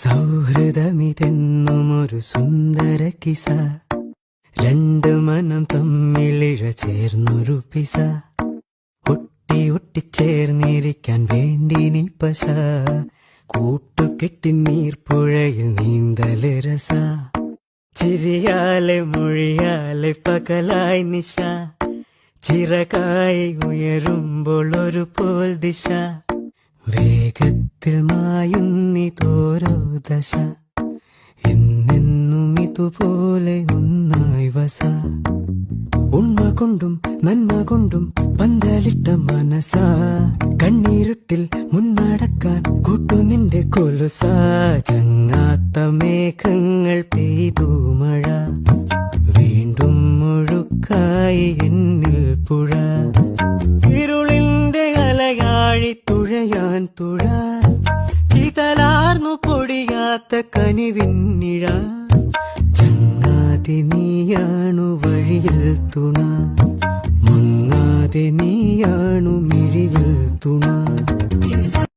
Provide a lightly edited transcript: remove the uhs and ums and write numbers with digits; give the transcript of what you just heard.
സൗഹൃദമിതെന്നുമൊരു സുന്ദര കിസ, രണ്ട് മനം തമ്മിലിഴ ചേർന്നൊരു പിസ, ഒട്ടി ഒട്ടിച്ചേർന്നിരിക്കാൻ വേണ്ടി നീ പശ, കൂട്ടുകെട്ടി നീർപ്പുഴയിൽ നീന്തല് രസ, ചിരിയാലെ മൊഴിയാലെ പകലായി നിശ, ചിറകായി ഉയരുമ്പോൾ ഒരു പോൽ ദിശ, വേഗത്തിൽ മായുന്നിതോരോ ദശ, എന്നെന്നും ഇതുപോലെ ഒന്നായി വസ, ഉണ്മ കൊണ്ടും നന്മ കൊണ്ടും പന്തലിട്ട മനസ, കണ്ണീരുട്ടിൽ മുന്നടക്കാൻ കൂട്ടു നിന്റെ കൊലുസ, ചങ്ങാത്ത മേഘങ്ങൾ പെയ്തു മഴ, വീണ്ടും മുഴുക്കായി എന്നിൽ പുഴ, ഇരുളിന്റെ അലയാഴി തുഴയാൻ തുഴ, ചിതലാർന്നു പൊടിയാത്ത കനിവിന്നിഴ, ചങ്ങാതി നീയാണു വഴിയിൽ തുണ, മങ്ങാതെ നീയാണു മിഴിയിൽ തുണ.